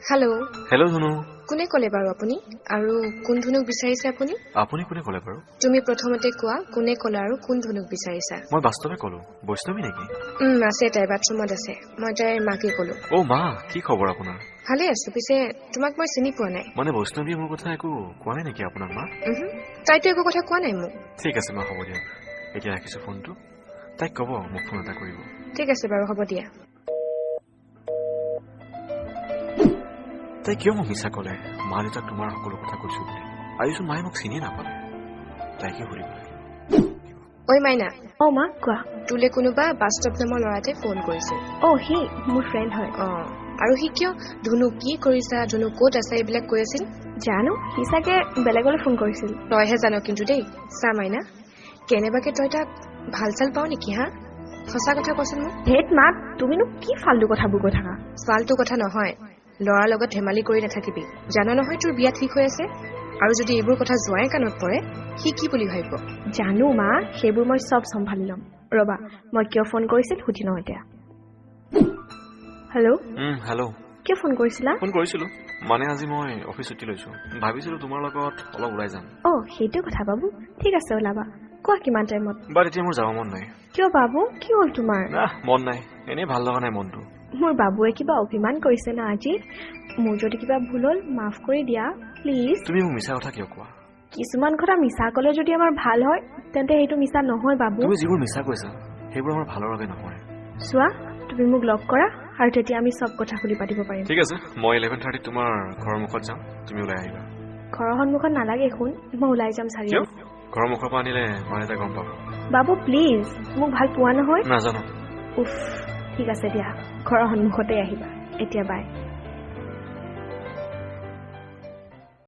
hello hello धनु কোনে কলে বাৰু আপুনি আৰু কোন ধনুক বিচাৰিছে আপুনি আপুনি কোনে কলে বাৰু তুমি প্ৰথমতে কোৱা কোনে কলা আৰু কোন ধনুক বিচাৰিছা মই বাস্তৱে কলো বৈষ্ণৱী নেকি আছে তাই বাথৰুমত আছে মই তাইৰ মাকে কলো ও মা কি খবৰ আপোনাৰ ভালে আছো পিছে তোমাক মই চিনি পোৱা নাই মানে বৈষ্ণৱীয়ে মোৰ কথা একো কোৱা নাই নেকি আপোনাৰ মা তাইতো একো কথা কোৱা নাই মোক ঠিক আছে মা হ'ব দিয়ক এতিয়া ৰাখিছো ফোনটো তাইক ক'ব মোক ফোন এটা কৰিব ঠিক আছে বাৰু হ'ব দিয়া তাই কিয় মোক মিছা ক'লে মা দেউতাক তোমাৰ সকলো কথা কৈছো বুলি আজিচোন মায়ে মোক চিনিয়ে নাপালে তাইকে সুধিব ঐ মাইনা মা কোৱা তোলে কোনোবা বাস্তৱ নামৰ ল'ৰাতে ফোন কৰিছিল সি মোৰ ফ্ৰেণ্ড হয় আৰু সি কিয় ধনু কি কৰিছা ধনু ক'ত আছে এইবিলাক কৈ আছিল জানো সি চাগে বেলেগলৈ ফোন কৰিছিল তইহে জানো কিন্তু দেই চা মাইনা কেনেবাকে তই তাক ভাল চাল পাও নেকি হা সঁচা কথা কচোন মোক হেত মা তুমিনো কি ফাল্টু কথাবোৰ কৈ থাকা ফাল্টু কথা নহয় ল'ৰাৰ লগত ধেমালি কৰি নাথাকিবি জানো নহয় তোৰ বিয়া ঠিক হৈ আছে আৰু যদি এইবোৰ কথা যোৱাই কাণত পৰে সি কি বুলি ভাবিব জানো মা সেইবোৰ মই চব চম্ভালি ল'ম ৰবা মই কিয় ফোন কৰিছিল সুধি লওঁ এতিয়া হেল্ল' হেল্ল' কিয় ফোন কৰিছিলা ফোন কৰিছিলো মানে আজি মই অফিচ ছুটি লৈছো ভাবিছিলো তোমাৰ লগত অলপ ওলাই যাম সেইটো কথা বাবু ঠিক আছে ওলাবা কোৱা কিমান টাইমত বাট এতিয়া মোৰ যাব মন নাই কিয় বাবু কি হ'ল তোমাৰ মন নাই এনেই ভাল লগা নাই মনটো মোৰ বাবুৱে কিবা অভিমান কৰিছে না আজি মোৰ যদি কিবা ভুল হ'ল মাফ কৰি দিয়া প্লিজ তুমি মোক মিছা কথা কিয় কোৱা কিছুমান কথা মিছা ক'লে যদি আমাৰ ভাল হয় তেন্তে সেইটো মিছা নহয় বাবু তুমি যিবোৰ মিছা কৈছা সেইবোৰ আমাৰ ভালৰ বাবে নহয় চোৱা তুমি মোক লগ কৰা আৰু তেতিয়া আমি চব কথা খুলি পাতিব পাৰিম ঠিক আছে মই 11:30 তোমাৰ ঘৰৰ মুখত যাম তুমি ওলাই আহিবা ঘৰৰ সন্মুখত নালাগে শুন মই ওলাই যাম চাৰিআলি ঘৰৰ মুখৰ পৰা আনিলে মা দেউতাই গম পাব বাবু প্লিজ মোক ভাল পোৱা নহয় নাজানো ঠিক আছে দিয়া ঘৰৰ সন্মুখতে আহিবা এতিয়া বাই